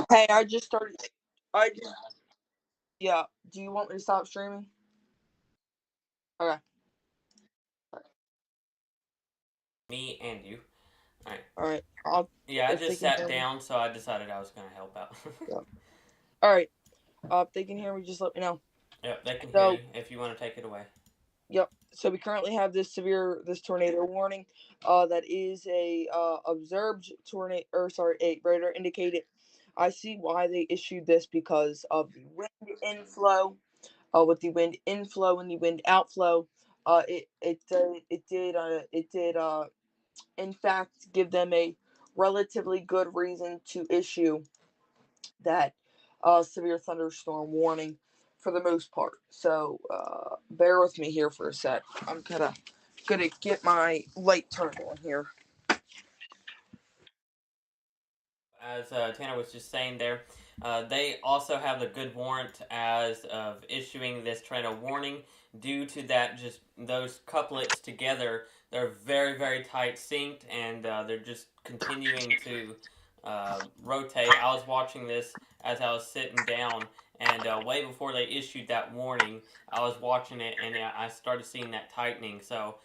Hey, I just started. I just Yeah. Do you want me to stop streaming? Okay. Me and you. All right. All right. I'll Yeah, I if they just can sat hear me. down, so I decided I was gonna help out. Yeah. All right. If they can hear me, just let me know. Yep, they can hear So, you if you want to take it away. yep. So we currently have this tornado warning. That is a observed tornado, or sorry, a radar indicated. I see why they issued this because of the wind inflow. With the wind inflow and the wind outflow, it did in fact give them a relatively good reason to issue that severe thunderstorm warning for the most part. So bear with me here for a sec. I'm kind of gonna get my light turned on here. As Tanner was just saying there, they also have a good warrant as of issuing this tornado warning due to that just those couplets together. They're very very tight synced and they're just continuing to rotate. I was watching this as I was sitting down. And way before they issued that warning, I was watching it and I started seeing that tightening. So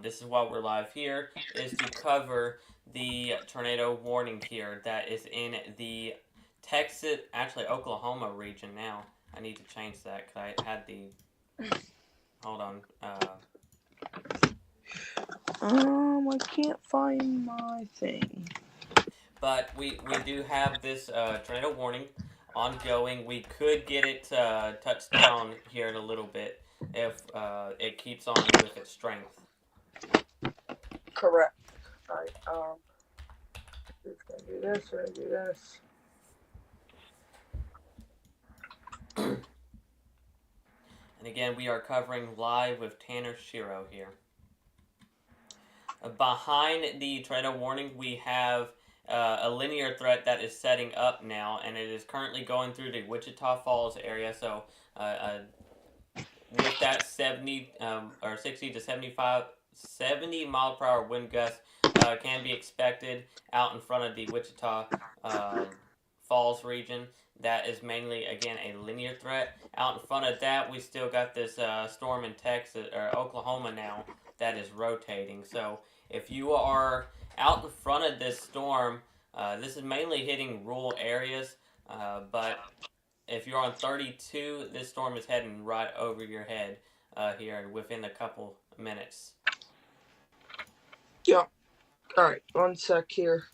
this is why we're live here, is to cover the tornado warning here that is in the Texas, actually Oklahoma region now. I need to change that because I had the. Hold on. I can't find my thing. But we do have this tornado warning ongoing. We could get it touched down here in a little bit if it keeps on with its strength. Correct. All right. It's gonna do this. We're gonna do this. And again, we are covering live with Tanner Shiro here. Behind the tornado warning, we have a linear threat that is setting up now, and it is currently going through the Wichita Falls area. So, with that 70 or 60 to 75, 70 mile per hour wind gust can be expected out in front of the Wichita Falls region. That is mainly, again, a linear threat. Out in front of that, we still got this storm in Texas or Oklahoma now that is rotating. So if you are out in front of this storm, this is mainly hitting rural areas, but if you're on 32, this storm is heading right over your head here within a couple minutes. Yeah. All right. One sec here.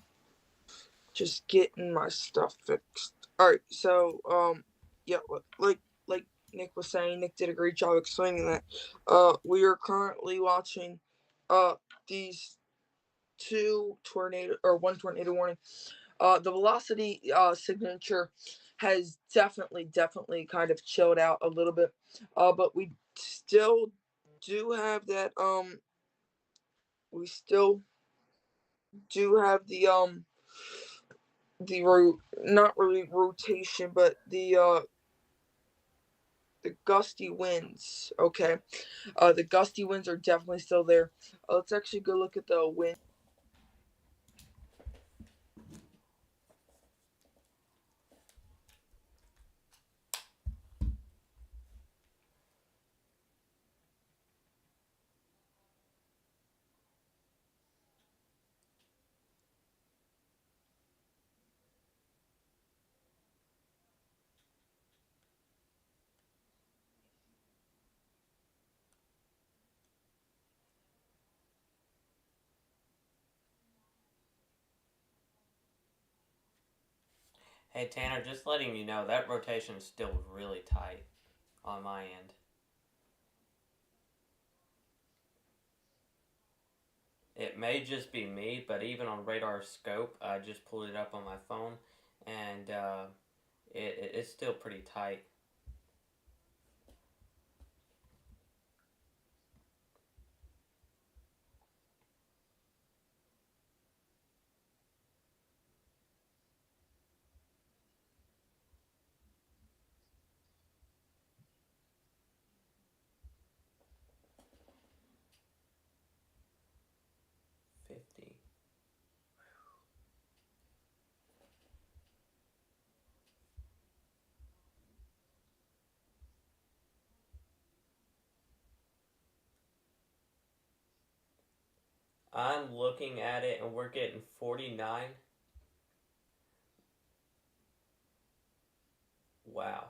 Just getting my stuff fixed. All right. So yeah, like Nick was saying, Nick did a great job explaining that. We are currently watching uh these two tornado or one tornado warning. The velocity signature has definitely kind of chilled out a little bit. But we still do have that we still do have not really rotation, but the gusty winds. Okay, the gusty winds are definitely still there. Let's actually go look at the wind. Hey Tanner, just letting you know that rotation is still really tight on my end. It may just be me, but even on radar scope, I just pulled it up on my phone, and it's still pretty tight. 50. I'm looking at it and we're getting 49. Wow.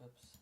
Oops.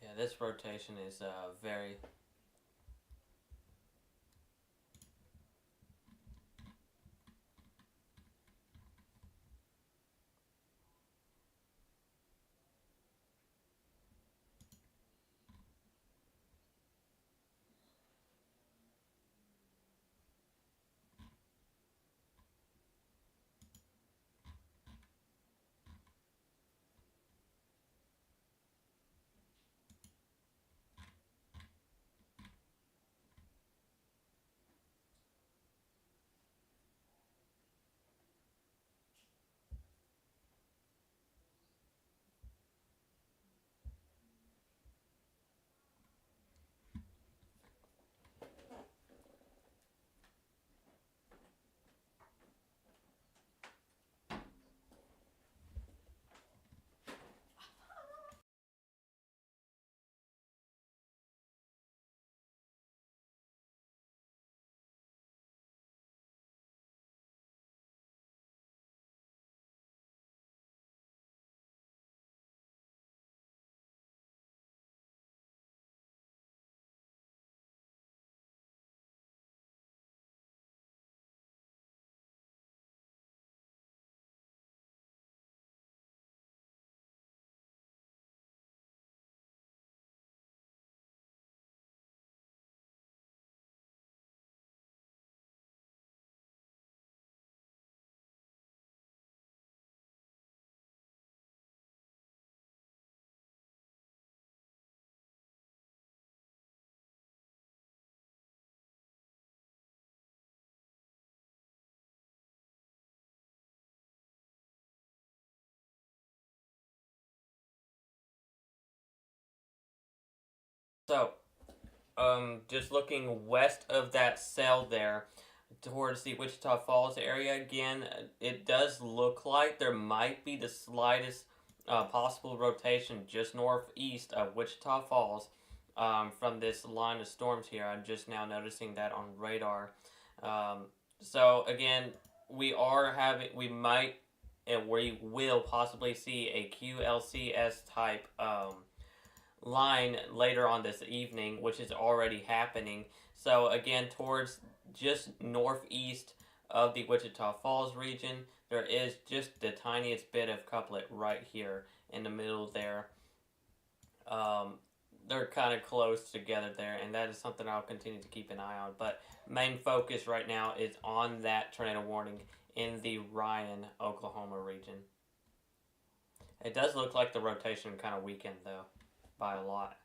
Yeah, this rotation is very. So, just looking west of that cell there, towards the Wichita Falls area again, it does look like there might be the slightest possible rotation just northeast of Wichita Falls from this line of storms here. I'm just now noticing that on radar. Um, so again, we might, and we will possibly see a QLCS type line later on this evening, which is already happening. So again, towards just northeast of the Wichita Falls region, there is just the tiniest bit of couplet right here in the middle there. Um, they're kind of close together there, and that is something I'll continue to keep an eye on. But main focus right now is on that tornado warning in the Ryan, Oklahoma region. It does look like the rotation kind of weakened though, by a lot.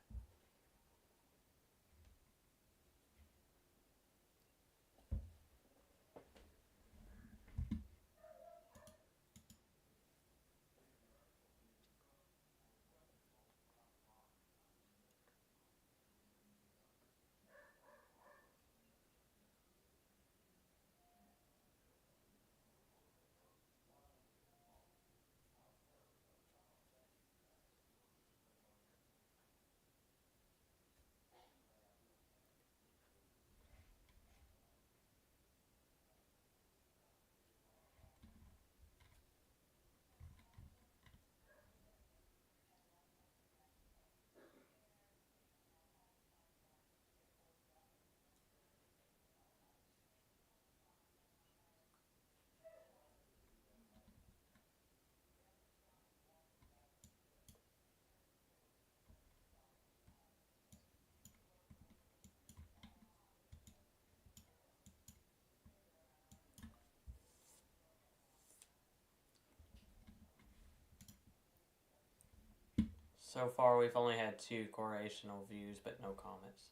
So far, we've only had two correlational views, but no comments.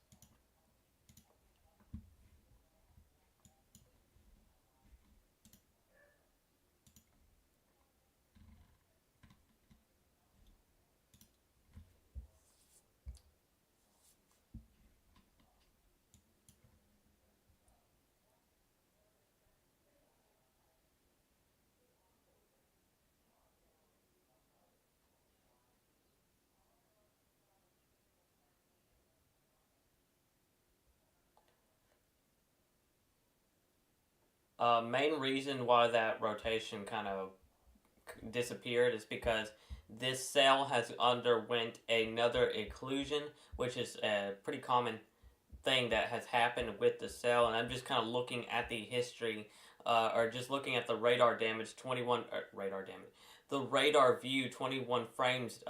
Main reason why that rotation kind of disappeared is because this cell has underwent another occlusion, which is a pretty common thing that has happened with the cell. And I'm just kind of looking at the history, or just looking at the radar damage 21 radar damage, the radar view 21 frames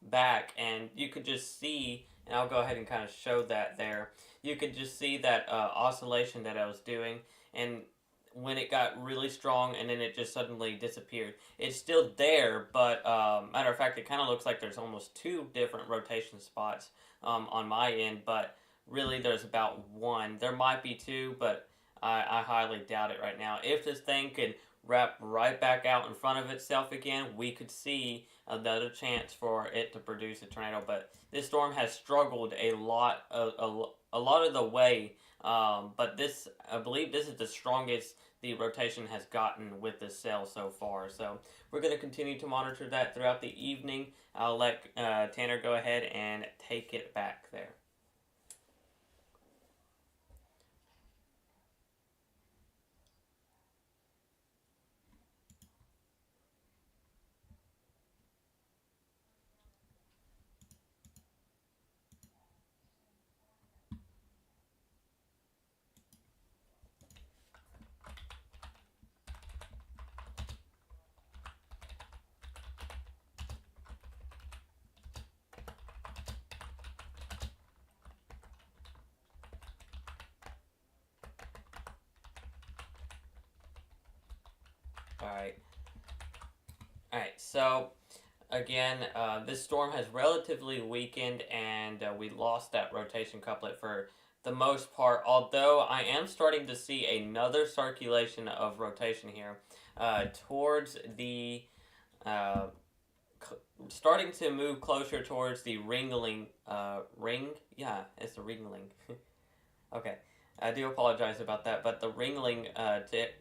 back, and you could just see. And I'll go ahead and kind of show that there. You could just see that oscillation that I was doing, and when it got really strong and then it just suddenly disappeared. It's still there, but matter of fact, it kind of looks like there's almost two different rotation spots on my end, but really there's about one. There might be two, but I highly doubt it right now. If this thing could wrap right back out in front of itself again, we could see another chance for it to produce a tornado. But this storm has struggled a lot of the way. But this, I believe, this is the strongest the rotation has gotten with this cell so far. So we're going to continue to monitor that throughout the evening. I'll let Tanner go ahead and take it back there. All right. All right. So again, this storm has relatively weakened, and we lost that rotation couplet for the most part. Although I am starting to see another circulation of rotation here towards the uh, starting to move closer towards the ringling ring. Yeah, it's the ringling. Okay, I do apologize about that, but the Ringling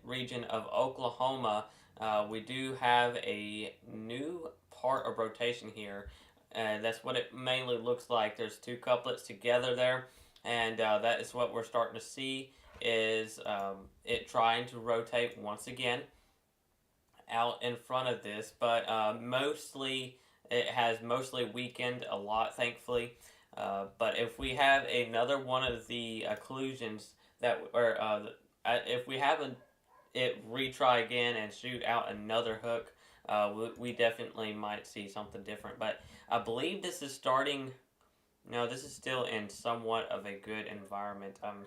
region of Oklahoma, we do have a new part of rotation here. That's what it mainly looks like. There's two couplets together there, and that is what we're starting to see is it trying to rotate once again out in front of this, but mostly it has mostly weakened a lot, thankfully. But if we have another one of the occlusions that, or if we haven't it retry again and shoot out another hook, we definitely might see something different. But I believe this is starting. No, this is still in somewhat of a good environment. I'm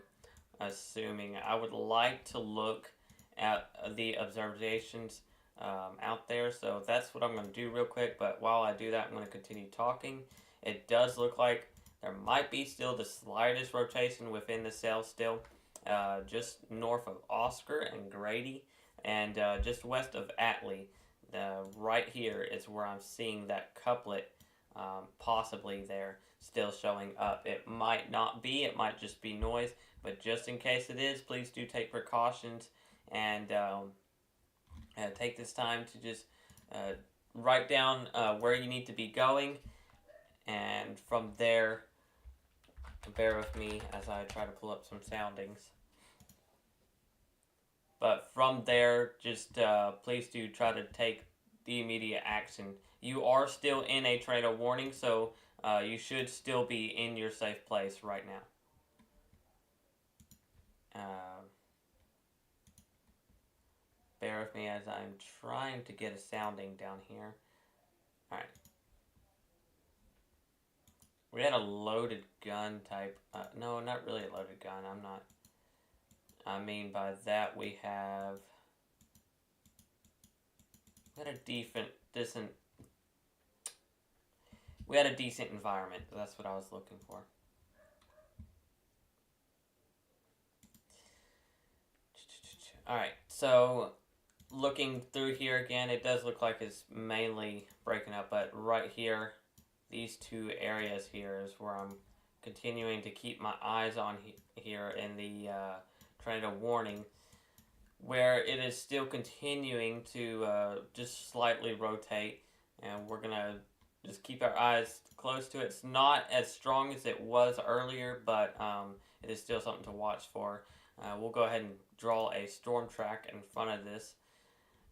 assuming. I would like to look at the observations out there. So that's what I'm going to do real quick. But while I do that, I'm going to continue talking. It does look like there might be still the slightest rotation within the cell still, just north of Oscar and Grady, and just west of Atlee. Right here is where I'm seeing that couplet possibly there still showing up. It might not be, it might just be noise, but just in case it is, please do take precautions and take this time to just uh, write down where you need to be going, and from there, bear with me as I try to pull up some soundings. But from there, just please do try to take the immediate action. You are still in a tornado warning, so you should still be in your safe place right now. Bear with me as I'm trying to get a sounding down here. Alright. We had a loaded gun type. No, not really a loaded gun. I'm not. I mean by that we had a decent. We had a decent environment. That's what I was looking for. Alright, so looking through here again, it does look like it's mainly breaking up, but right here, these two areas here is where I'm continuing to keep my eyes on here in the tornado warning, where it is still continuing to just slightly rotate, and we're gonna just keep our eyes close to it. It's not as strong as it was earlier, but it is still something to watch for. We'll go ahead and draw a storm track in front of this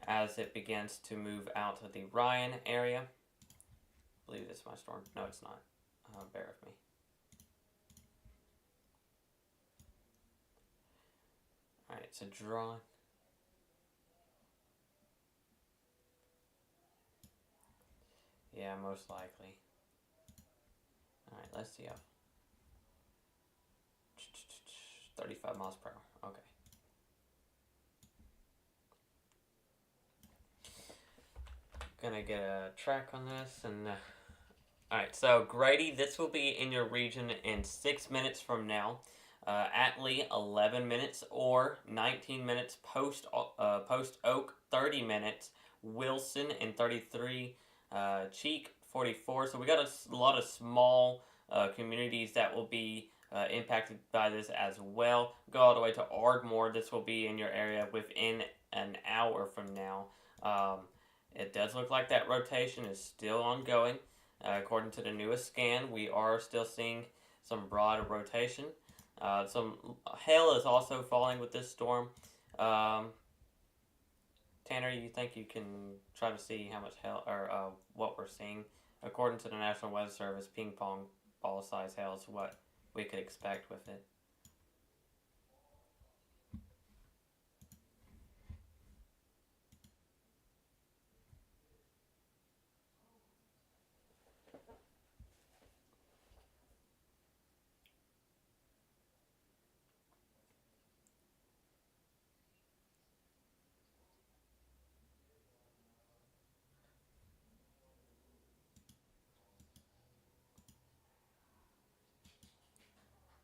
as it begins to move out to the Ryan area. I believe this is my storm. No, it's not. Bear with me. Alright, so draw. Yeah, most likely. Alright, let's see how. 35 miles per hour. Okay. Gonna get a track on this and. Alright, so Grady, this will be in your region in 6 minutes from now. Atlee, 11 minutes, or 19 minutes post Oak, 30 minutes. Wilson in 33. Cheek, 44. So we got a lot of small communities that will be impacted by this as well. Go all the way to Ardmore. This will be in your area within an hour from now. It does look like that rotation is still ongoing. According to the newest scan, we are still seeing some broad rotation. Some hail is also falling with this storm. Tanner, you think you can try to see how much hail or what we're seeing? According to the National Weather Service, ping pong ball size hail is what we could expect with it.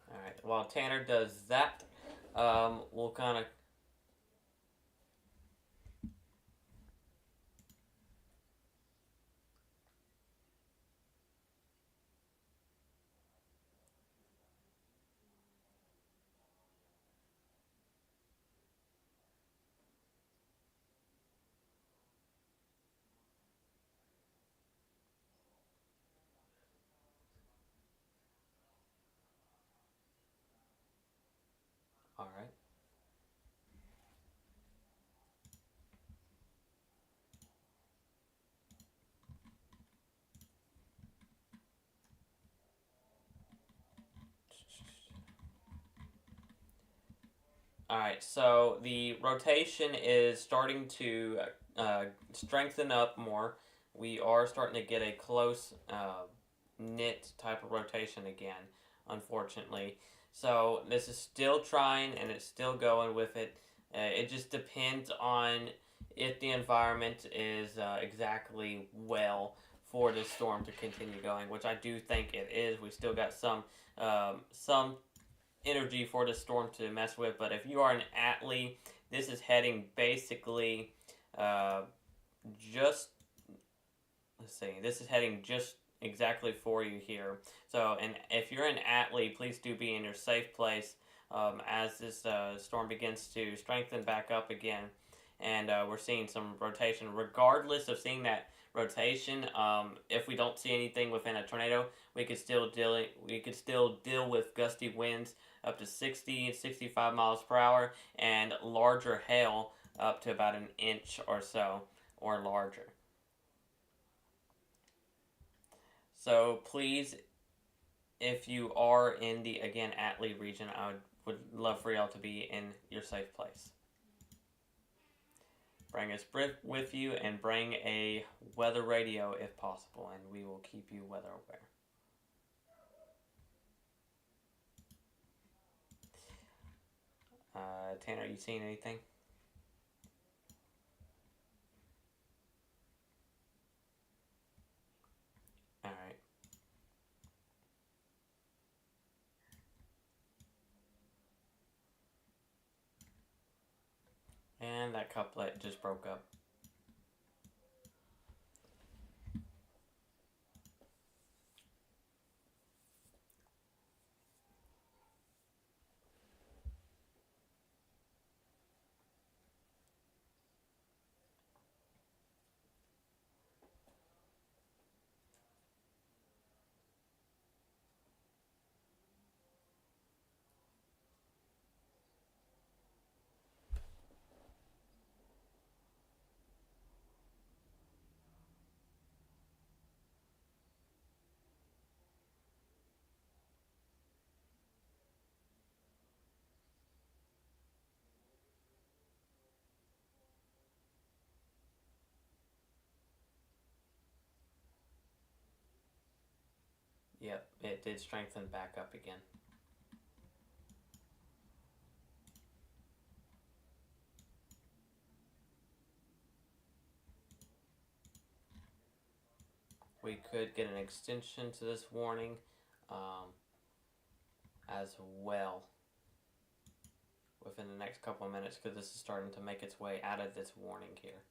All right. While Tanner does that, we'll kind of. All right. All right, so the rotation is starting to strengthen up more. We are starting to get a close knit type of rotation again, unfortunately. So this is still trying and it's still going with it. It just depends on if the environment is exactly well for this storm to continue going, which I do think it is. We still got some energy for the storm to mess with, but if you are an Atlee, this is heading basically uh, just let's see, this is heading just exactly for you here. So, and if you're an Atlee, please do be in your safe place as this storm begins to strengthen back up again. And we're seeing some rotation. Regardless of seeing that rotation, if we don't see anything within a tornado, we could still deal with gusty winds up to 60 and 65 miles per hour and larger hail up to about an inch or so or larger. So please, if you are in the again Atlee region, would love for y'all to be in your safe place. Bring a sprit with you and bring a weather radio if possible, and we will keep you weather aware. Tanner, you seen anything? All right, and that couplet just broke up. Yep, it did strengthen back up again. We could get an extension to this warning um, as well within the next couple of minutes because this is starting to make its way out of this warning here.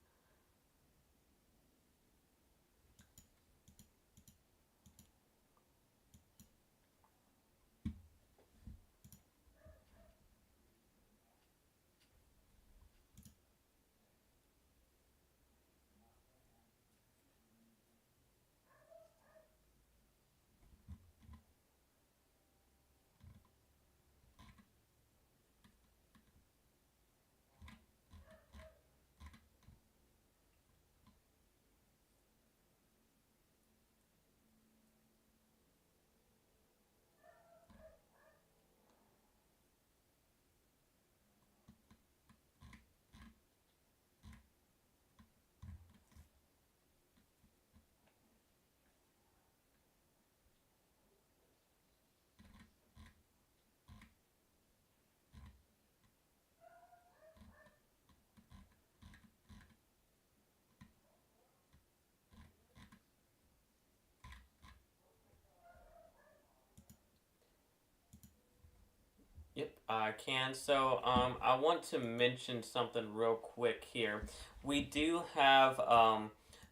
Yep, I can. So, I want to mention something real quick here. We do have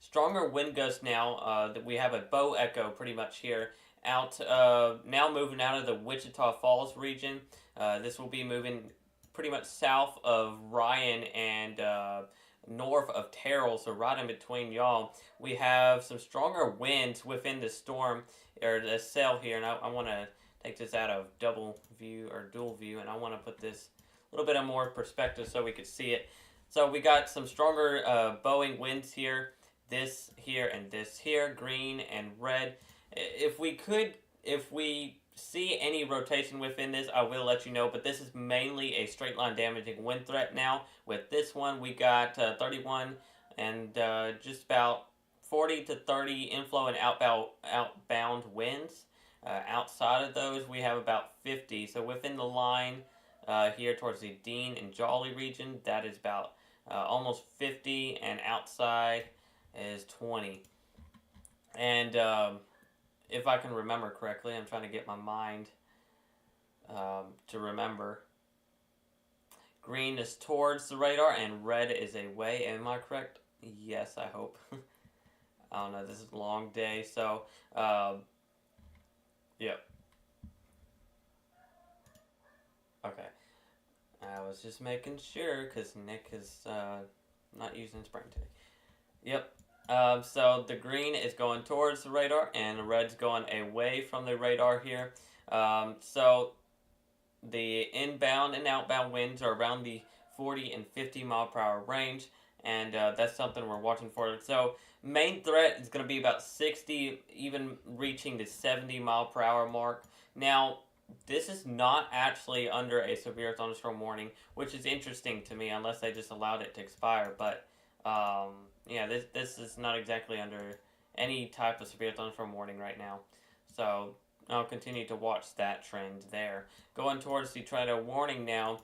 stronger wind gusts now. That we have a bow echo pretty much here out. Now moving out of the Wichita Falls region. This will be moving pretty much south of Ryan and north of Terrell. So right in between y'all, we have some stronger winds within the storm or the cell here, and I want to take this out of double view or dual view, and I want to put this a little bit of more perspective so we could see it. So we got some stronger bowing winds here, this here and this here, green and red. If we see any rotation within this, I will let you know, but this is mainly a straight line damaging wind threat now. With this one, we got 31 and just about 40 to 30 inflow and outbound winds. Outside of those, we have about 50. So within the line here towards the Dean and Jolly region, that is about almost 50, and outside is 20. And if I can remember correctly, I'm trying to get my mind to remember. Green is towards the radar and red is away. Am I correct? Yes, I hope. I don't know. This is a long day, so yep. Okay. I was just making sure because Nick is not using his brain today. Yep. So the green is going towards the radar and the red's going away from the radar here. So the inbound and outbound winds are around the 40 and 50 mile per hour range, and that's something we're watching for. So main threat is going to be about 60, even reaching the 70 mile per hour mark. Now, this is not actually under a severe thunderstorm warning, which is interesting to me, unless they just allowed it to expire. But yeah, this is not exactly under any type of severe thunderstorm warning right now. So I'll continue to watch that trend there. Going towards the tornado warning now,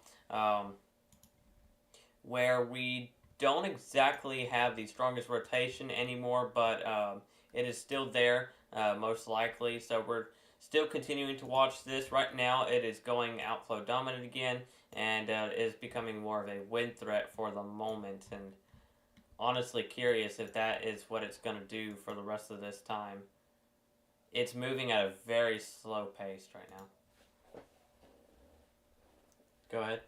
where we don't exactly have the strongest rotation anymore, but it is still there, most likely. So we're still continuing to watch this. Right now, it is going outflow dominant again, and is becoming more of a wind threat for the moment. And honestly, curious if that is what it's going to do for the rest of this time. It's moving at a very slow pace right now. Go ahead.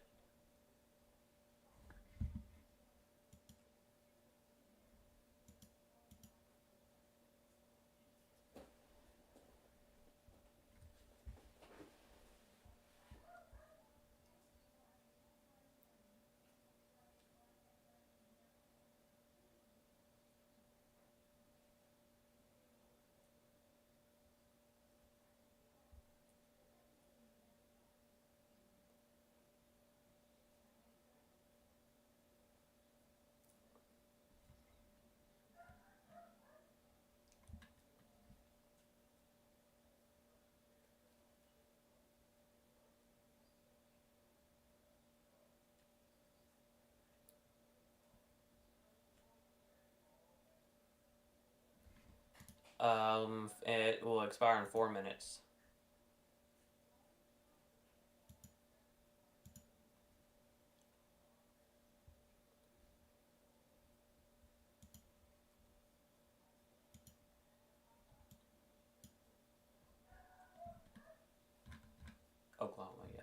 It will expire in 4 minutes. Oklahoma, yeah.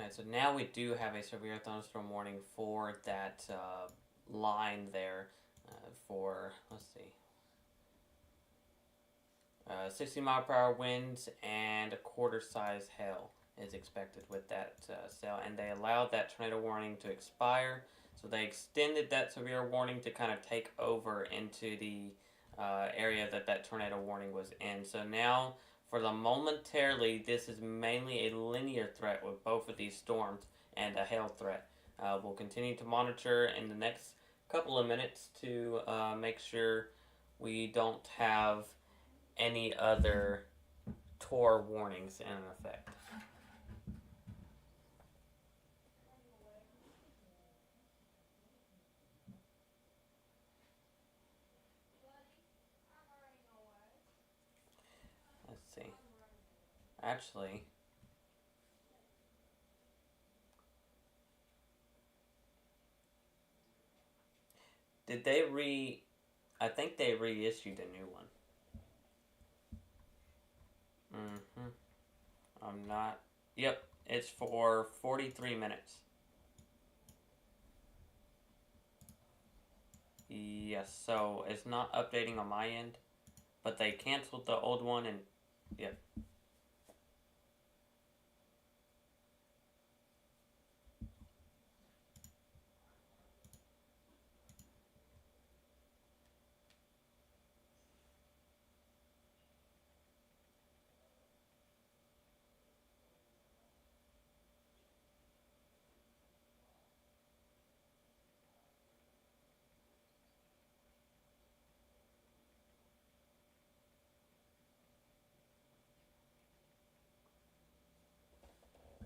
And so now we do have a severe thunderstorm warning for that line there for, let's see, 60 mile per hour winds and a quarter size hail is expected with that cell. And they allowed that tornado warning to expire. So they extended that severe warning to kind of take over into the area that tornado warning was in. So now, for the momentarily, this is mainly a linear threat with both of these storms and a hail threat. We'll continue to monitor in the next couple of minutes to make sure we don't have any other Tor warnings in effect. Let's see. Actually, did they I think they reissued a new one. Mm-hmm. I'm not. Yep, it's for 43 minutes. Yes, so it's not updating on my end, but they canceled the old one and yep.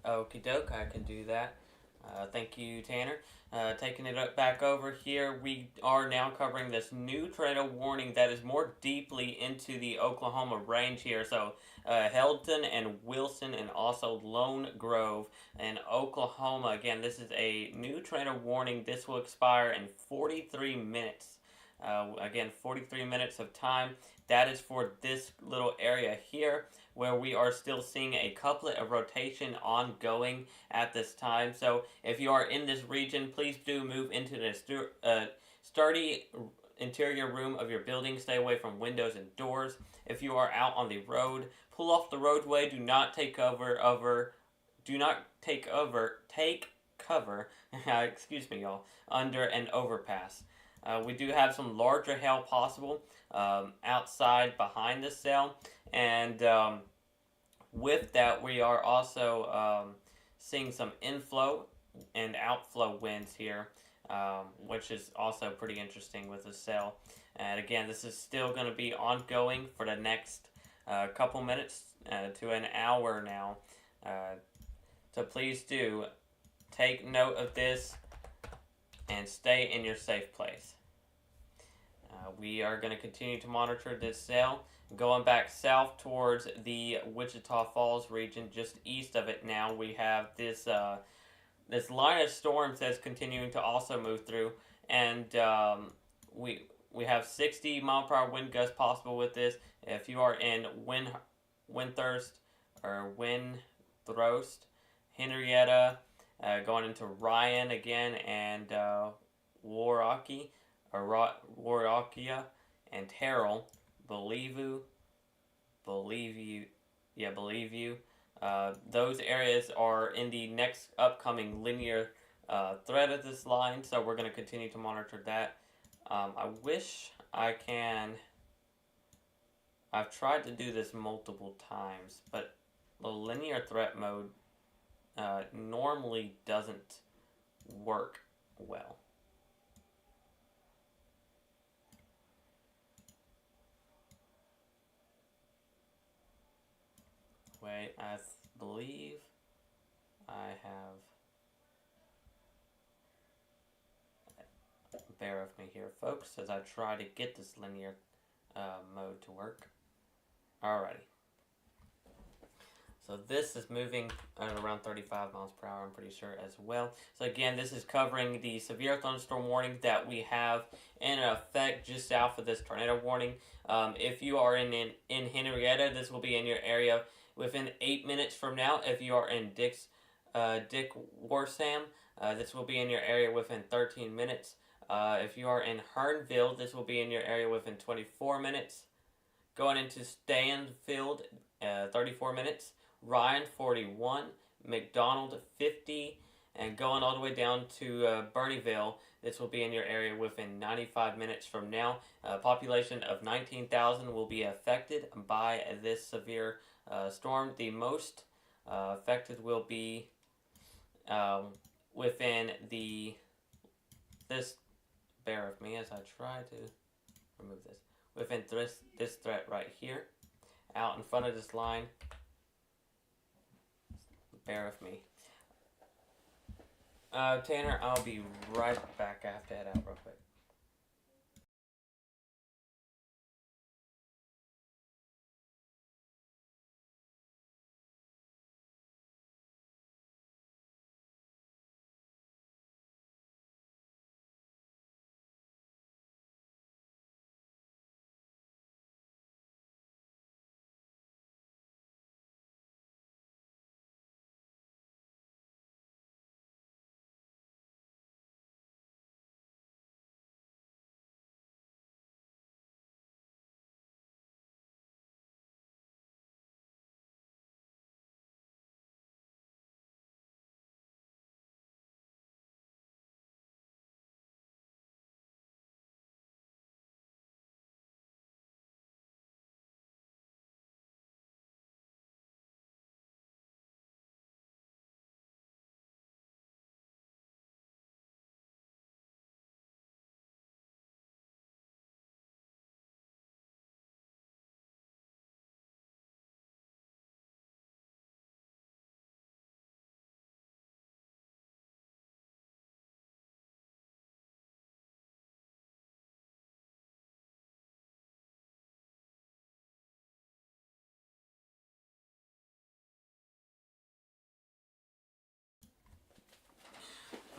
Okie doke, I can do that. Thank you, Tanner. Taking it back over here, we are now covering this new tornado warning that is more deeply into the Oklahoma range here. So, Heldon and Wilson, and also Lone Grove in Oklahoma. Again, this is a new tornado warning. This will expire in 43 minutes. Again, 43 minutes of time. That is for this little area here, where we are still seeing a couplet of rotation ongoing at this time. So if you are in this region, please do move into the sturdy interior room of your building. Stay away from windows and doors. If you are out on the road, pull off the roadway. Do not take cover. Do not take over. Take cover. Excuse me, y'all. Under an overpass. We do have some larger hail possible outside behind the cell, and with that, we are also seeing some inflow and outflow winds here, which is also pretty interesting with the cell. And again, this is still going to be ongoing for the next couple minutes to an hour now. So please do take note of this and stay in your safe place. We are going to continue to monitor this cell. Going back south towards the Wichita Falls region, just east of it now, we have this this line of storms that's continuing to also move through, and we have 60 mile per hour wind gusts possible with this. If you are in Windthirst or Windthrost, Henrietta, going into Ryan again, and Waraukia, and Terrell, Believe you. Those areas are in the next upcoming linear thread of this line, so we're going to continue to monitor that. I wish I can. I've tried to do this multiple times, but the linear threat mode normally doesn't work well. Wait, I believe I have. Bear with me here, folks, as I try to get this linear mode to work. Alrighty. So this is moving at around 35 miles per hour, I'm pretty sure, as well. So again, this is covering the severe thunderstorm warning that we have in effect just south of this tornado warning. If you are in Henrietta, this will be in your area within 8 minutes from now. If you are in Dix, Dick Warsam. This will be in your area within 13 minutes. If you are in Hernville, this will be in your area within 24 minutes. Going into Stanfield, 34 minutes. Ryan, 41. McDonald, 50. And going all the way down to Bernieville, this will be in your area within 95 minutes from now. A population of 19,000 will be affected by this severe storm. The most affected will be um, within the this. Bear with me as I try to remove this. Within this threat right here, out in front of this line. Bear with me. Tanner, I'll be right back. I have to head out real quick.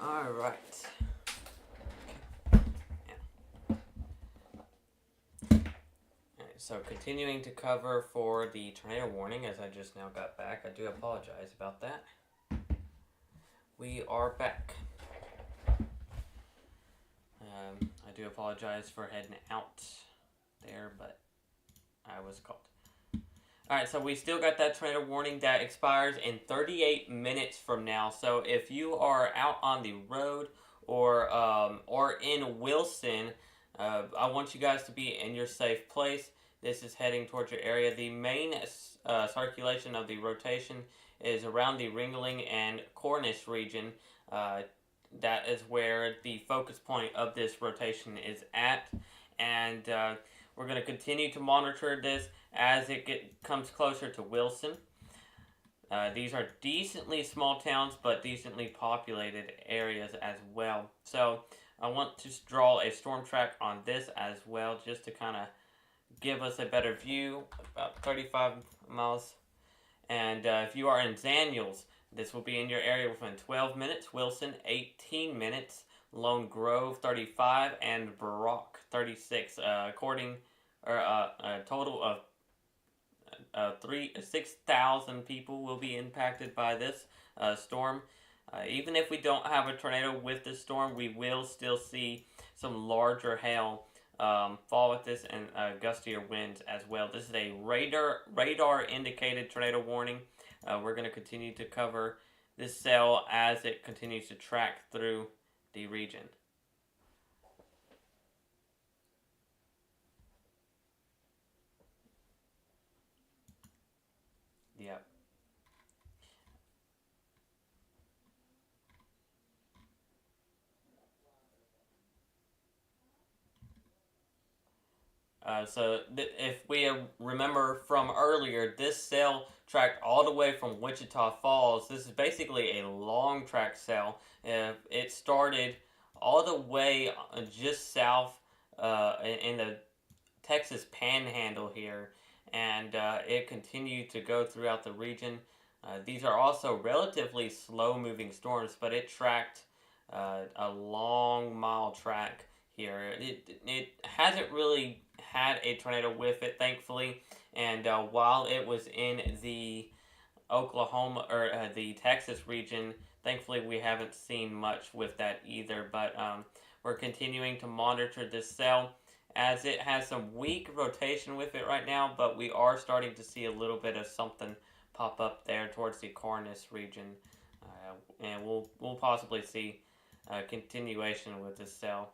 All right. So continuing to cover for the tornado warning, as I just now got back. I do apologize about that. We are back. I do apologize for heading out there, but I was called. Alright, so we still got that tornado warning that expires in 38 minutes from now. So if you are out on the road or in Wilson, I want you guys to be in your safe place. This is heading towards your area. The main circulation of the rotation is around the Ringling and Cornish region. That is where the focus point of this rotation is at. And we're going to continue to monitor this as it comes closer to Wilson. These are decently small towns, but decently populated areas as well. So I want to draw a storm track on this as well, just to kind of give us a better view, about 35 miles. And if you are in Daniels, this will be in your area within 12 minutes. Wilson, 18 minutes. Lone Grove, 35. And Brock, 36. A total of 6,000 people will be impacted by this storm. Even if we don't have a tornado with this storm, we will still see some larger hail fall with this and gustier winds as well. This is a radar indicated tornado warning. We're going to continue to cover this cell as it continues to track through the region. Yep. If we remember from earlier, this cell tracked all the way from Wichita Falls. This is basically a long track cell. It started all the way just south in the Texas Panhandle here, and it continued to go throughout the region. These are also relatively slow-moving storms, but it tracked a long mile track here. It hasn't really had a tornado with it, thankfully, and while it was in the Oklahoma or the Texas region, thankfully we haven't seen much with that either. But we're continuing to monitor this cell as it has some weak rotation with it right now, but we are starting to see a little bit of something pop up there towards the Cornice region, and we'll possibly see a continuation with this cell.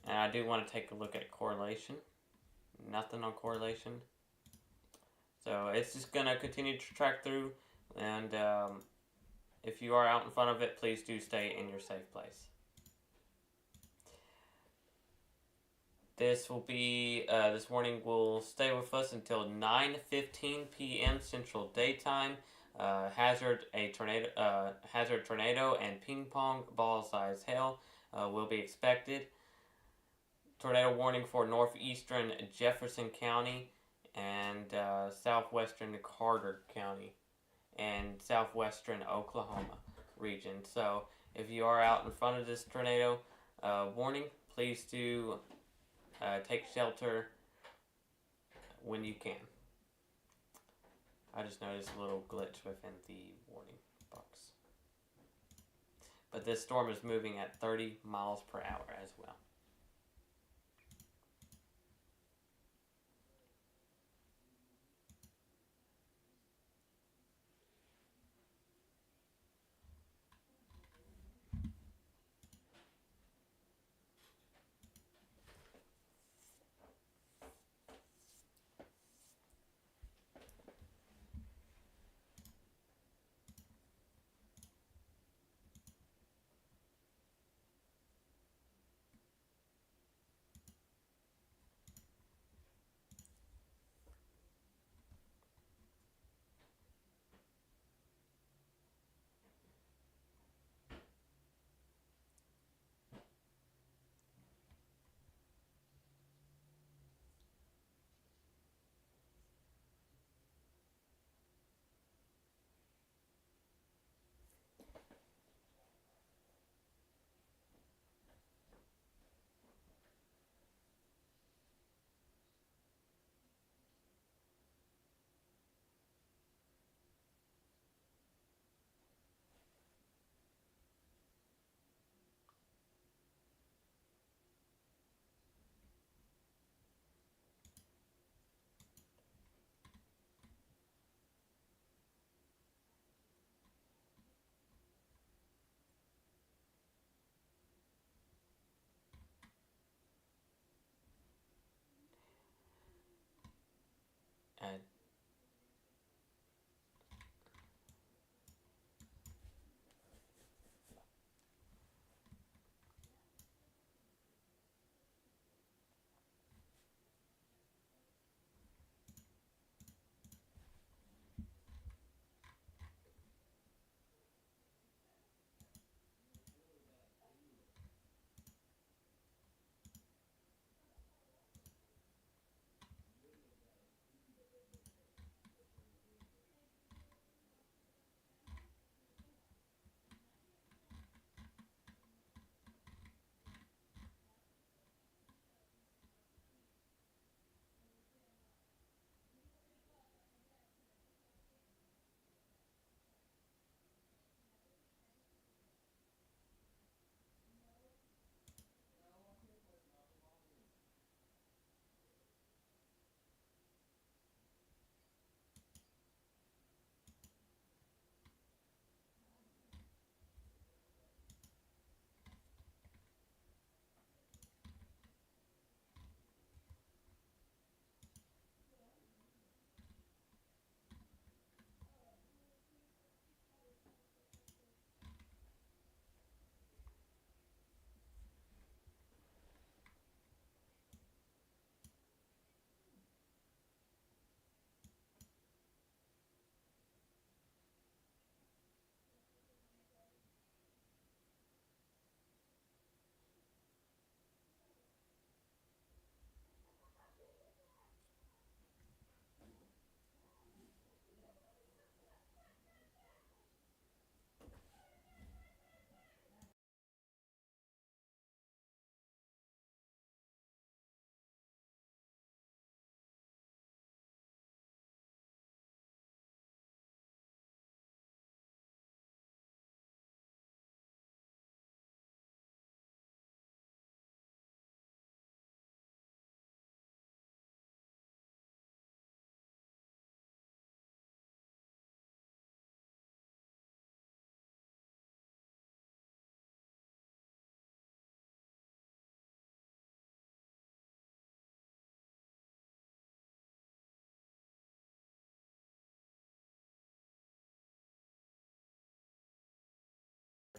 And I do want to take a look at correlation. Nothing on correlation. So it's just going to continue to track through. And if you are out in front of it, please do stay in your safe place. This will be, this warning will stay with us until 9:15 p.m. Central Daytime. Hazard tornado and ping pong ball size hail will be expected. Tornado warning for northeastern Jefferson County and southwestern Carter County and southwestern Oklahoma region. So if you are out in front of this tornado warning, please do take shelter when you can. I just noticed a little glitch within the warning box. But this storm is moving at 30 miles per hour as well.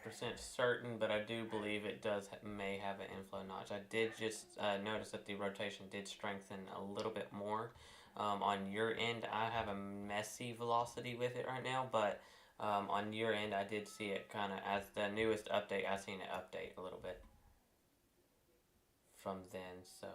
100% certain, but I do believe it may have an inflow notch. I did just notice that the rotation did strengthen a little bit more. On your end, I have a messy velocity with it right now, but on your end, I did see it kind of as the newest update. I've seen it update a little bit from then, so.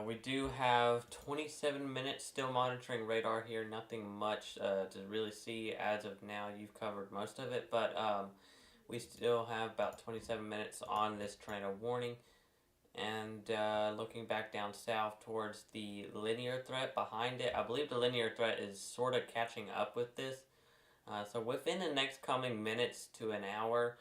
We do have 27 minutes still monitoring radar here. Nothing much to really see as of now. You've covered most of it, but we still have about 27 minutes on this tornado warning. And looking back down south towards the linear threat behind it, I believe the linear threat is sort of catching up with this. So within the next coming minutes to an hour,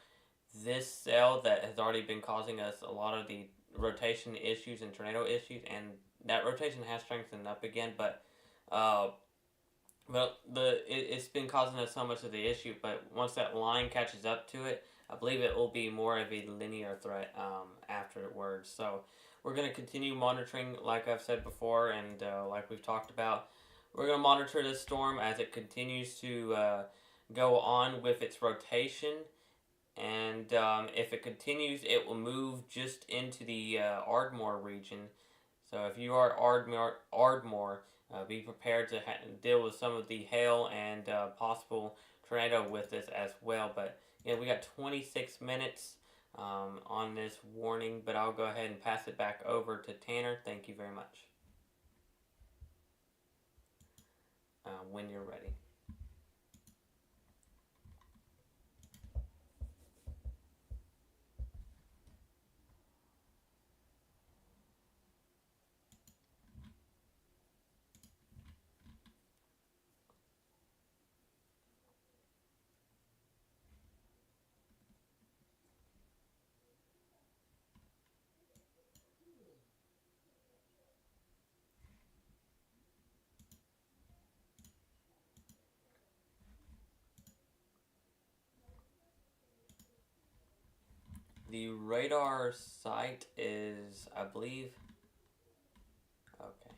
this cell that has already been causing us a lot of the rotation issues and tornado issues, and that rotation has strengthened up again, but uh, it's been causing us so much of the issue. But once that line catches up to it, I believe it will be more of a linear threat afterwards. So we're going to continue monitoring, like I've said before, and like we've talked about. We're going to monitor this storm as it continues to go on with its rotation, and if it continues, it will move just into the Ardmore region. So if you are Ardmore, be prepared to deal with some of the hail and possible tornado with this as well. But yeah, we got 26 minutes on this warning, but I'll go ahead and pass it back over to Tanner. Thank you very much. When you're ready. The radar site is, I believe, okay.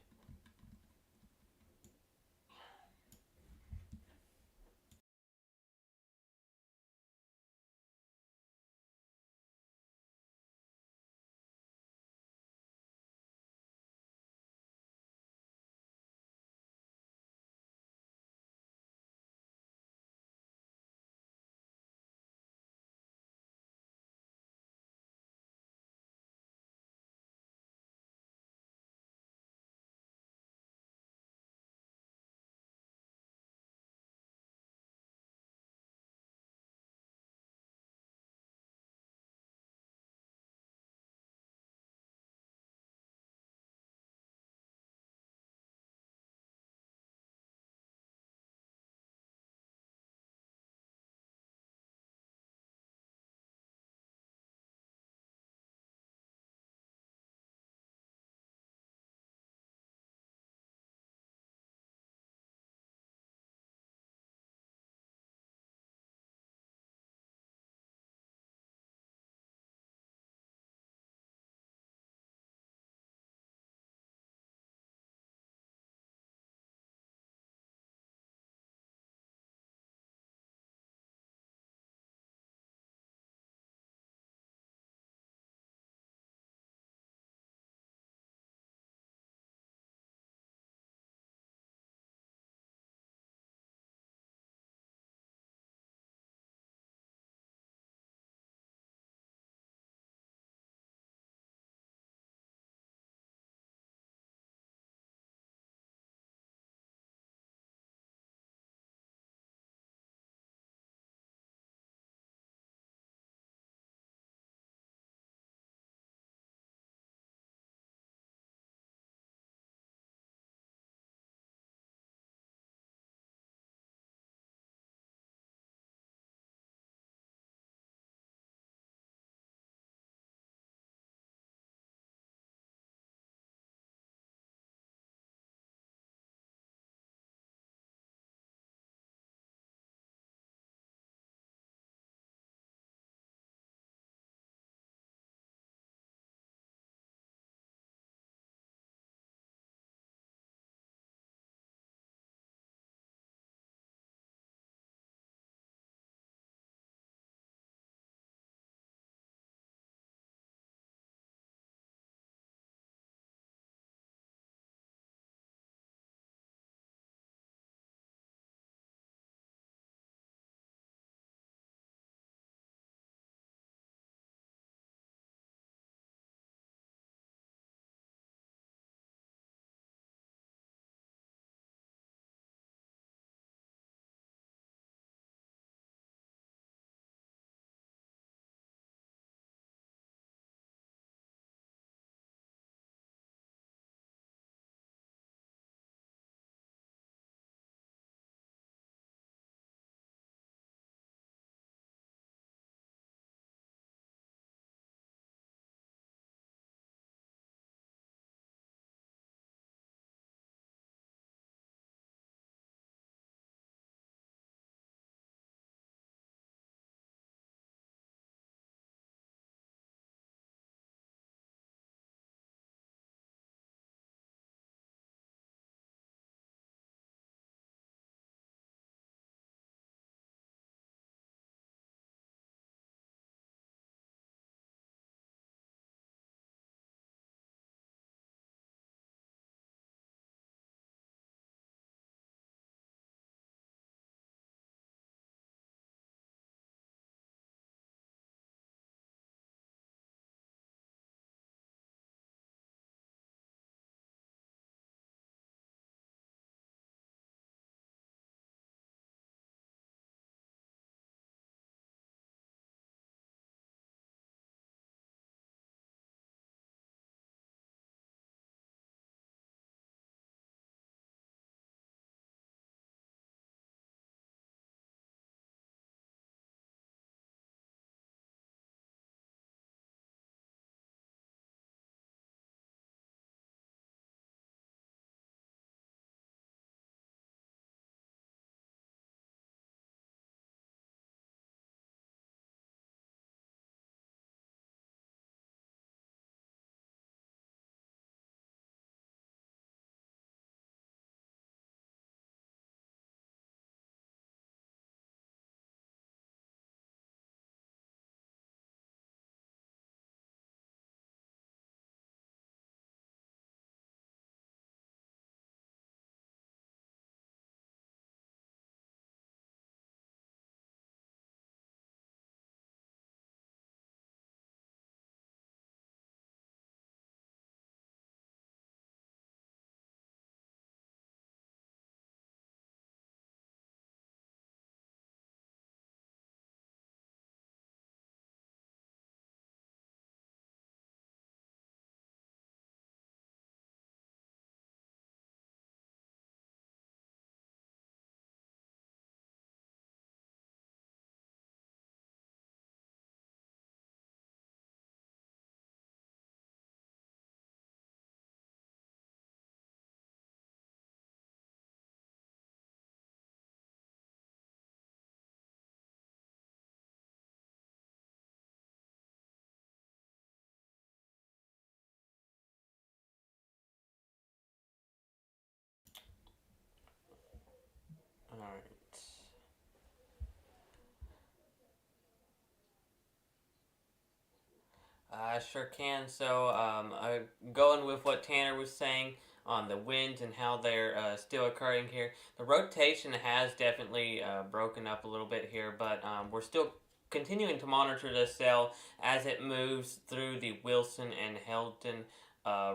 I sure can. So, going with what Tanner was saying on the winds and how they're still occurring here, the rotation has definitely broken up a little bit here, but we're still continuing to monitor the cell as it moves through the Wilson and Helton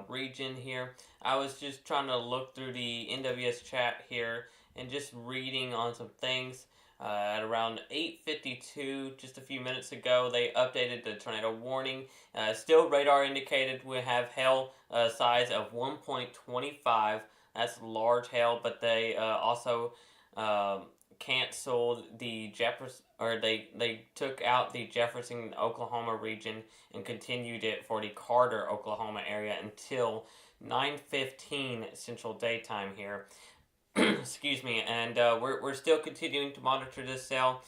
region here. I was just trying to look through the NWS chat here and just reading on some things. At around 8:52, just a few minutes ago, they updated the tornado warning. Still, radar indicated we have hail size of 1.25. That's large hail, but they also um, canceled the Jefferson, or they took out the Jefferson, Oklahoma region and continued it for the Carter, Oklahoma area until 9:15 Central Daytime here. Excuse me, and we're still continuing to monitor this cell.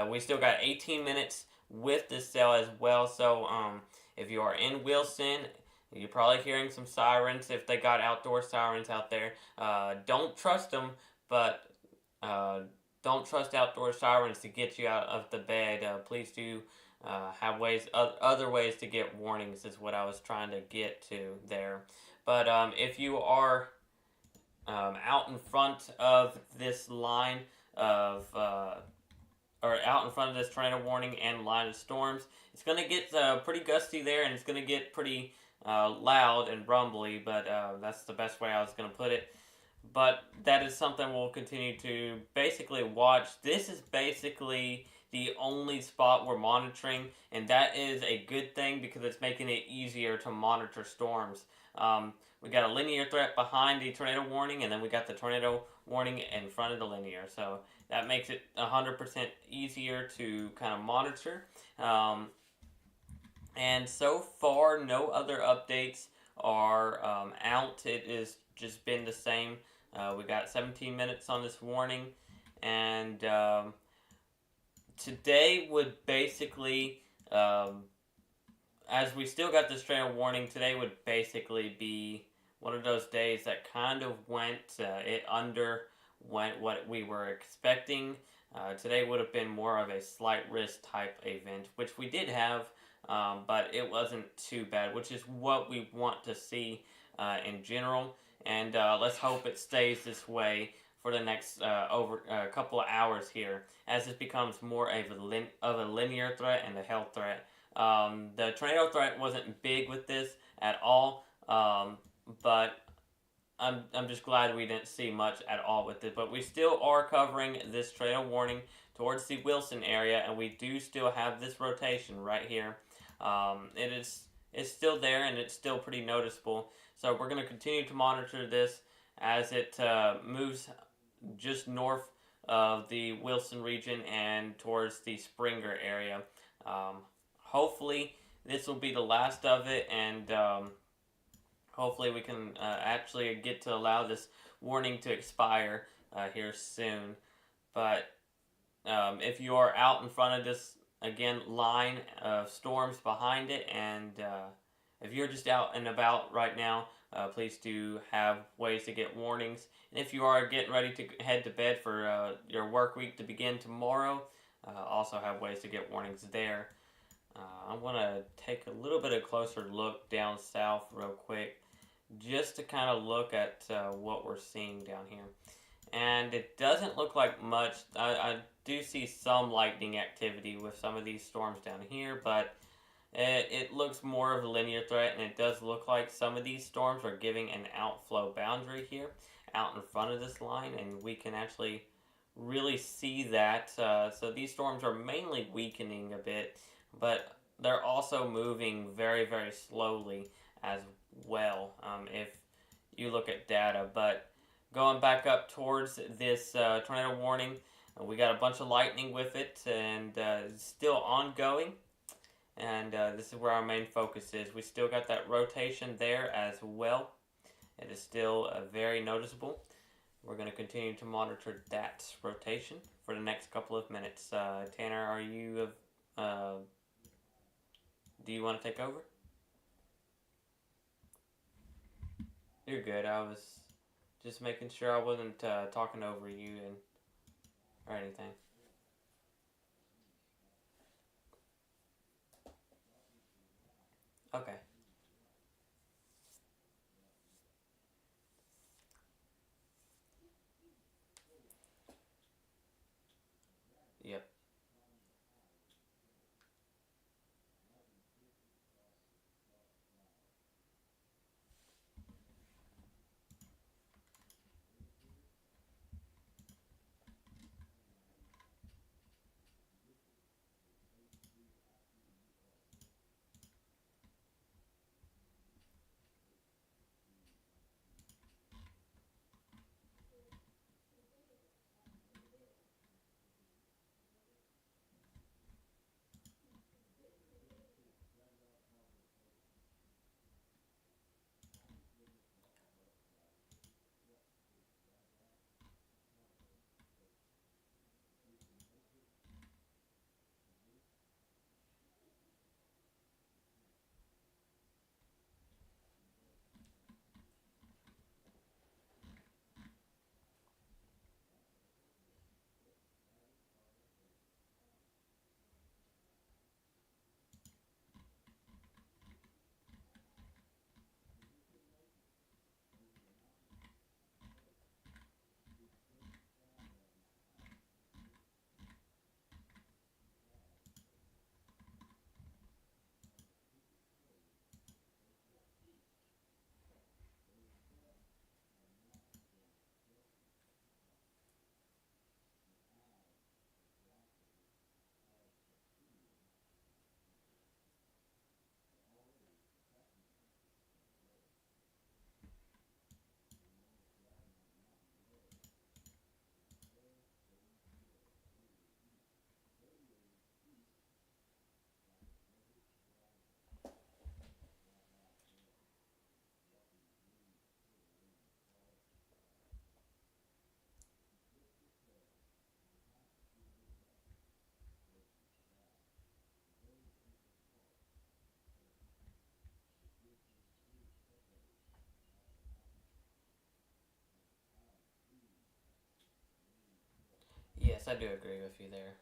We still got 18 minutes with this cell as well. So if you are in Wilson, you're probably hearing some sirens. If they got outdoor sirens out there, don't trust them, but uh, don't trust outdoor sirens to get you out of the bed. Please do have other ways to get warnings. Is what I was trying to get to there. But if you are out in front of this line of or out in front of this tornado warning and line of storms. It's going to get pretty gusty there, and it's going to get pretty loud and rumbly, but that's the best way I was going to put it. But that is something we'll continue to basically watch. This is basically the only spot we're monitoring, and that is a good thing because it's making it easier to monitor storms. We got a linear threat behind the tornado warning, and then we got the tornado warning in front of the linear. So that makes it 100% easier to kind of monitor. And so far, no other updates are out. It has just been the same. We got 17 minutes on this warning, and today would basically, as we still got this tornado warning, today would basically be one of those days that kind of it underwent what we were expecting. Today would have been more of a slight risk type event, which we did have, but it wasn't too bad, which is what we want to see in general. And let's hope it stays this way for the next over a couple of hours here, as it becomes more of a linear threat and a health threat. The tornado threat wasn't big with this at all, but I'm just glad we didn't see much at all with it. But we still are covering this tornado warning towards the Wilson area, and we do still have this rotation right here. It's still there, and it's still pretty noticeable. So we're going to continue to monitor this as it moves just north of the Wilson region and towards the Springer area. Hopefully, this will be the last of it, and hopefully we can actually get to allow this warning to expire here soon. But if you are out in front of this, again, line of storms behind it, and if you're just out and about right now, please do have ways to get warnings. And if you are getting ready to head to bed for your work week to begin tomorrow, also have ways to get warnings there. I want to take a little bit of closer look down south real quick, just to kind of look at what we're seeing down here. And it doesn't look like much. I do see some lightning activity with some of these storms down here, but it looks more of a linear threat, and it does look like some of these storms are giving an outflow boundary here out in front of this line, and we can actually really see that. So these storms are mainly weakening a bit, but they're also moving very, very slowly as well, if you look at data. But going back up towards this tornado warning, we got a bunch of lightning with it, and it's still ongoing. And this is where our main focus is. We still got that rotation there as well. It is still very noticeable. We're going to continue to monitor that rotation for the next couple of minutes. Tanner, are you? Do you want to take over? You're good. I was just making sure I wasn't talking over you or anything. Okay. Yep. Yes, I do agree with you there.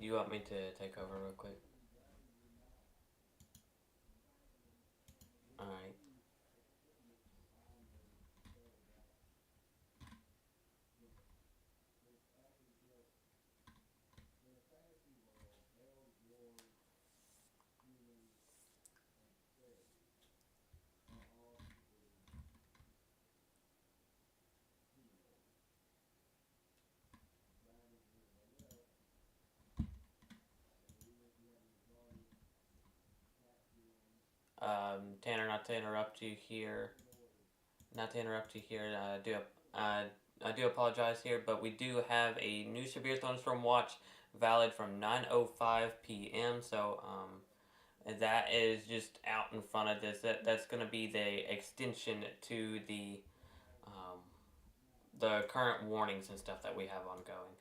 you want me to take over real quick? All right. Tanner, not to interrupt you here. Not to interrupt you here. Uh, I do apologize here, but we do have a new Severe Thunderstorm watch valid from 9:05 p.m. So that is just out in front of this. That's going to be the extension to um, the current warnings and stuff that we have ongoing.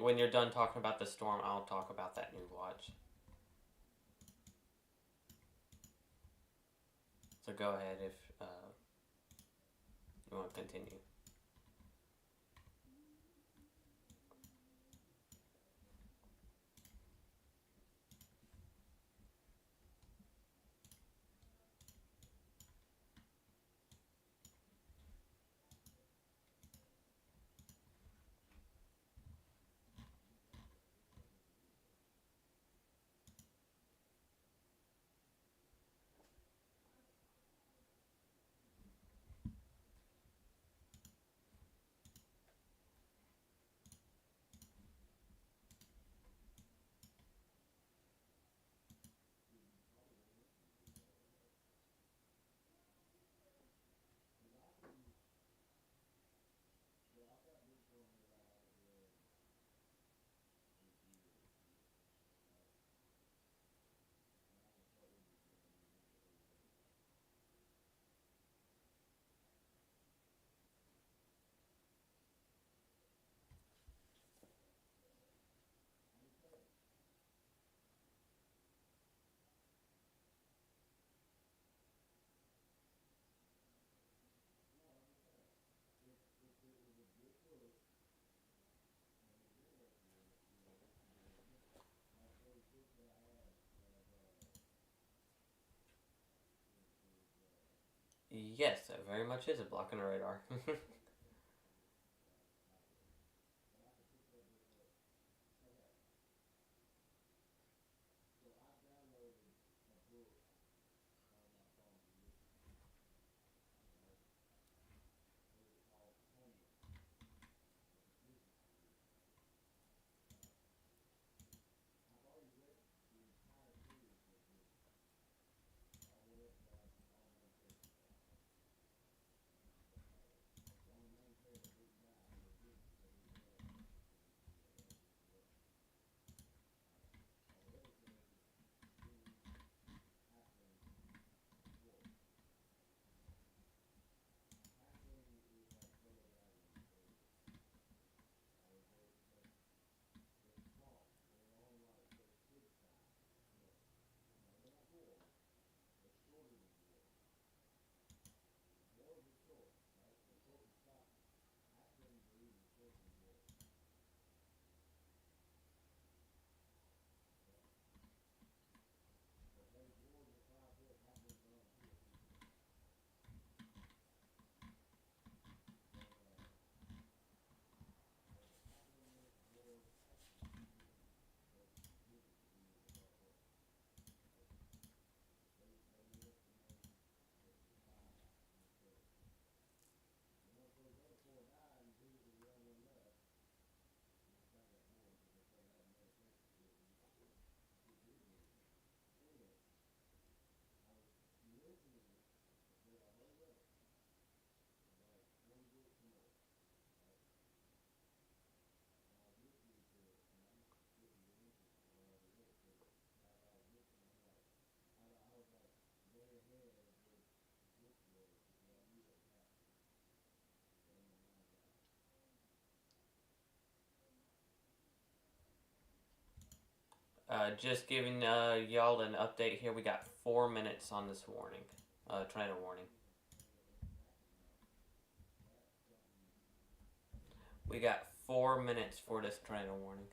When you're done talking about the storm, I'll talk about that new watch. So go ahead if you want to continue. Yes, it very much is a block on the radar. Just giving y'all an update here. We got 4 minutes on this warning, tornado warning. We got 4 minutes for this tornado warning.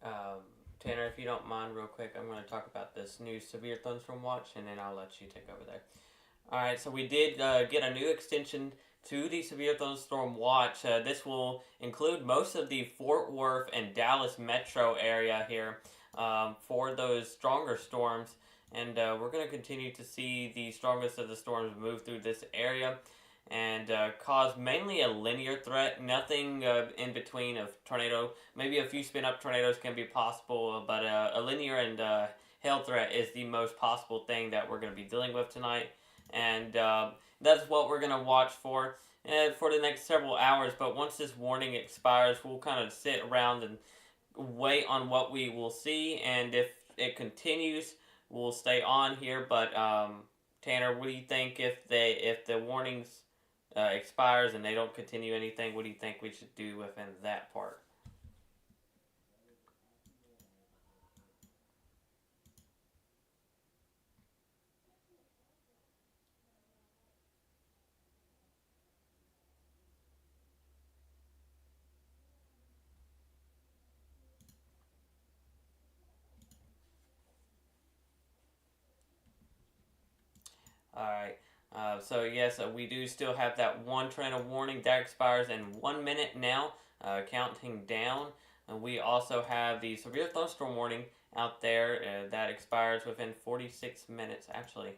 Um, Tanner, if you don't mind, real quick, I'm going to talk about this new severe thunderstorm watch, and then I'll let you take over there. All right, so we did get a new extension to the severe thunderstorm watch. This will include most of the Fort Worth and Dallas metro area here for those stronger storms, and we're going to continue to see the strongest of the storms move through this area and cause mainly a linear threat. Nothing in between of tornado. Maybe a few spin up tornadoes can be possible, but a linear and hail threat is the most possible thing that we're going to be dealing with tonight. And that's what we're going to watch for the next several hours. But once this warning expires, we'll kind of sit around and wait on what we will see. And if it continues, we'll stay on here. But Tanner, what do you think if the warnings expires and they don't continue anything? What do you think we should do within that part? All right. So yes, we do still have that one tornado warning that expires in 1 minute now, counting down. We also have the severe thunderstorm warning out there that expires within 46 minutes. Actually,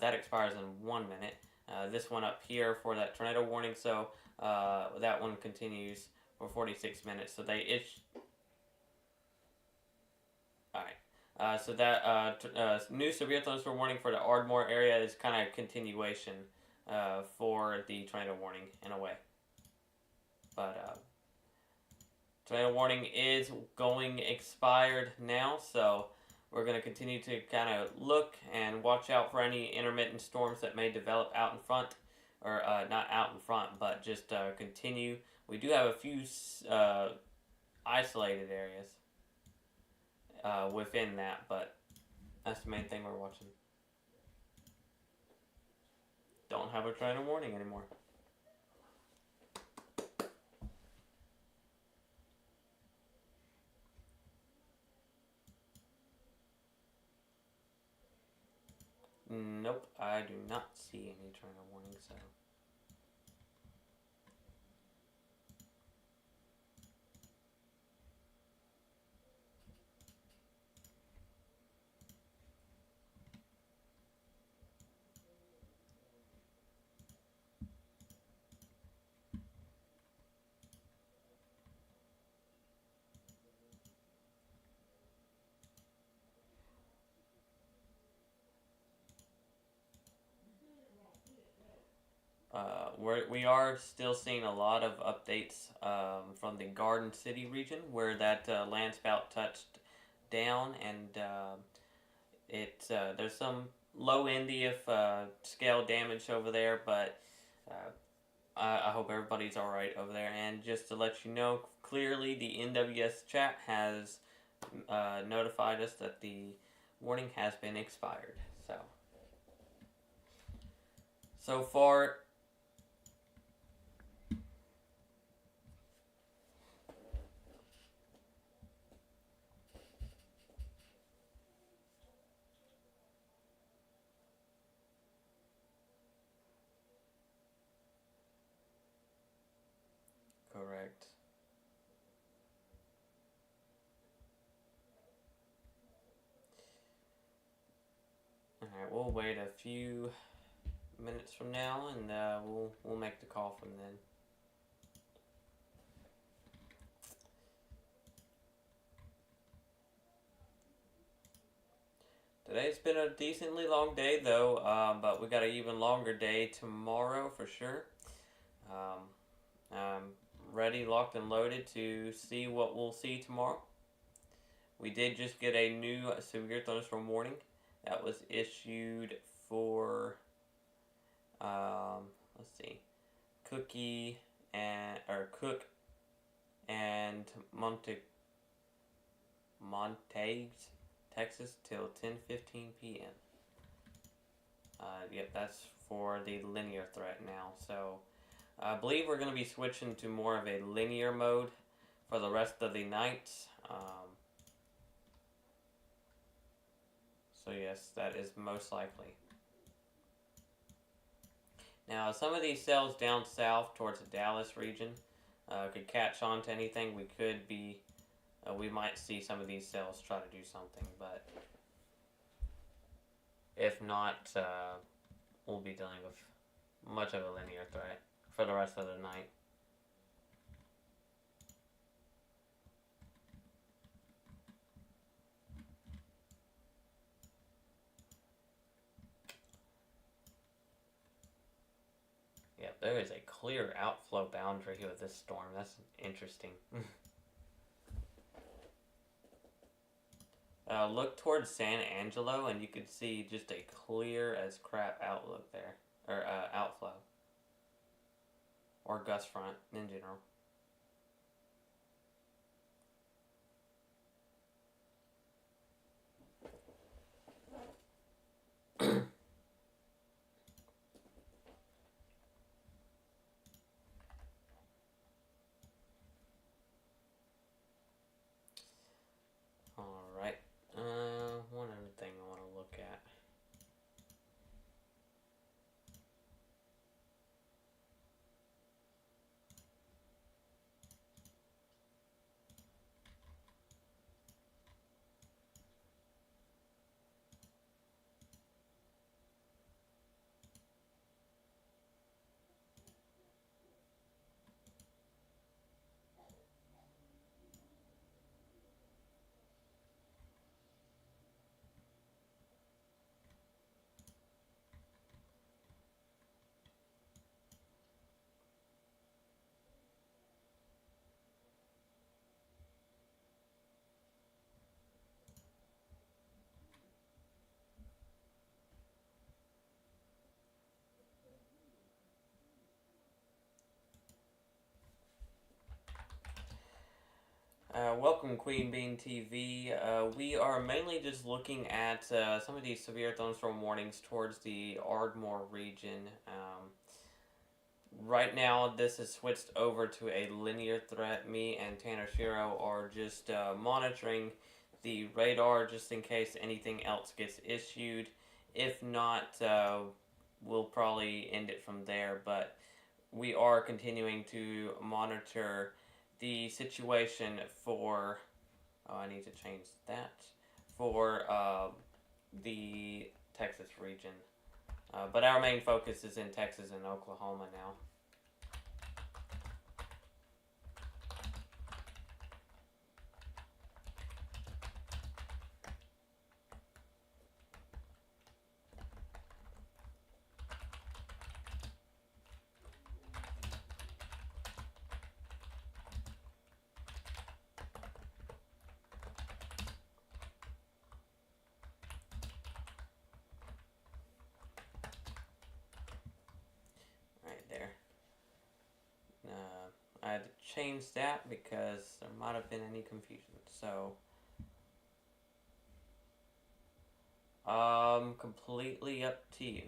that expires in 1 minute. This one up here for that tornado warning, so that one continues for 46 minutes. So they each. All right. So that new severe thunderstorm warning for the Ardmore area is kind of a continuation for the tornado warning in a way. But tornado warning is going expired now, so we're going to continue to kind of look and watch out for any intermittent storms that may develop out in front, or not out in front, but just continue. We do have a few isolated areas within that, but that's the main thing we're watching. Don't have a tornado warning anymore. Nope, I do not see any tornado warning, so. We are still seeing a lot of updates from the Garden City region where that land spout touched down, and there's some low NDF scale damage over there, but uh, I hope everybody's all right over there. And just to let you know, clearly the NWS chat has notified us that the warning has been expired. So far. Correct. Alright, we'll wait a few minutes from now and we'll make the call from then. Today's been a decently long day though, but we got an even longer day tomorrow for sure. Um, I'm ready, locked, and loaded to see what we'll see tomorrow. We did just get a new severe thunderstorm warning that was issued for, let's see, Cookie and or Cook and Montague, Texas, till 10:15 p.m. Yep, that's for the linear threat now. So I believe we're going to be switching to more of a linear mode for the rest of the night. So yes, that is most likely. Now, some of these cells down south towards the Dallas region could catch on to anything. We might see some of these cells try to do something, but if not, we'll be dealing with much of a linear threat for the rest of the night. Yep, there is a clear outflow boundary here with this storm. That's interesting. Look towards San Angelo, and you could see just a clear as crap outlook there, or outflow, or gust front in general. All right. One other thing I want to look at. Welcome, Queen Bean TV. We are mainly just looking at some of these severe thunderstorm warnings towards the Ardmore region. Right now, this has switched over to a linear threat. Me and Tanner Shiro are just monitoring the radar just in case anything else gets issued. If not, we'll probably end it from there. But we are continuing to monitor the situation for. Oh, I need to change that for the Texas region. But our main focus is in Texas and Oklahoma now. Right there. I had to change that because there might have been any confusion. So, completely up to you.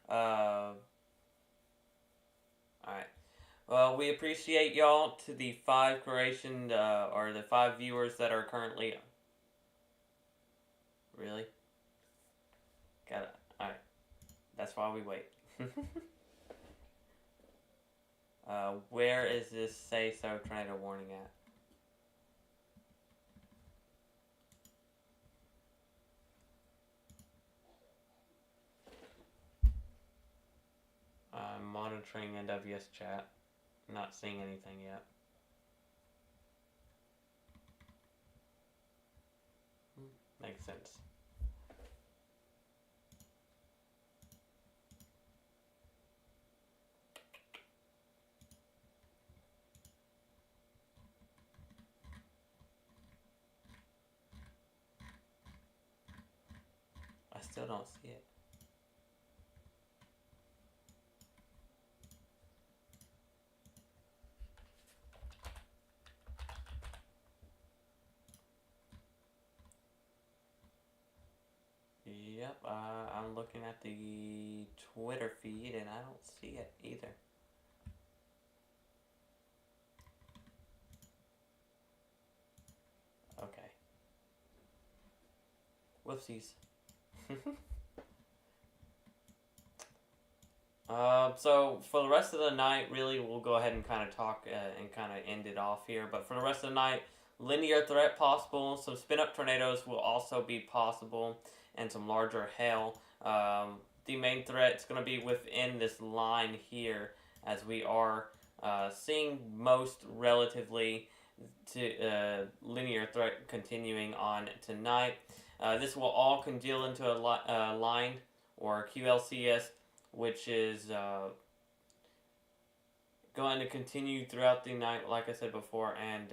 Alright. Well, we appreciate y'all to the 5 creation, or the 5 viewers that are currently. Really? Got it. Alright. That's why we wait. Where is this say so tornado warning at? I'm monitoring NWS chat. Not seeing anything yet. Makes sense. I still don't see it. Yep, I'm looking at the Twitter feed and I don't see it either. Okay. Whoopsies. So for the rest of the night, really, we'll go ahead and kind of talk and kind of end it off here. But for the rest of the night, linear threat possible. Some spin up tornadoes will also be possible, and some larger hail. The main threat is going to be within this line here, as we are seeing most relatively to linear threat continuing on tonight. This will all congeal into a line or QLCS, which is going to continue throughout the night, like I said before, and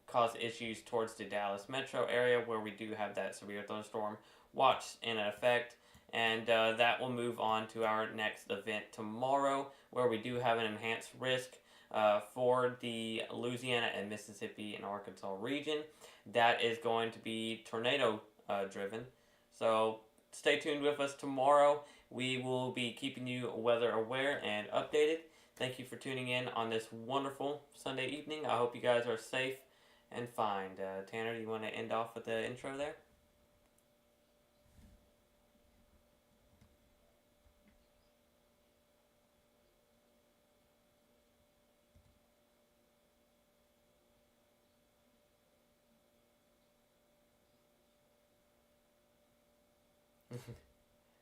cause issues towards the Dallas metro area where we do have that severe thunderstorm watch in effect. And that will move on to our next event tomorrow, where we do have an enhanced risk for the Louisiana and Mississippi and Arkansas region. That is going to be tornado driven. So stay tuned with us tomorrow. We will be keeping you weather aware and updated. Thank you for tuning in on this wonderful Sunday evening. I hope you guys are safe and fine. Tanner, do you want to end off with the intro there?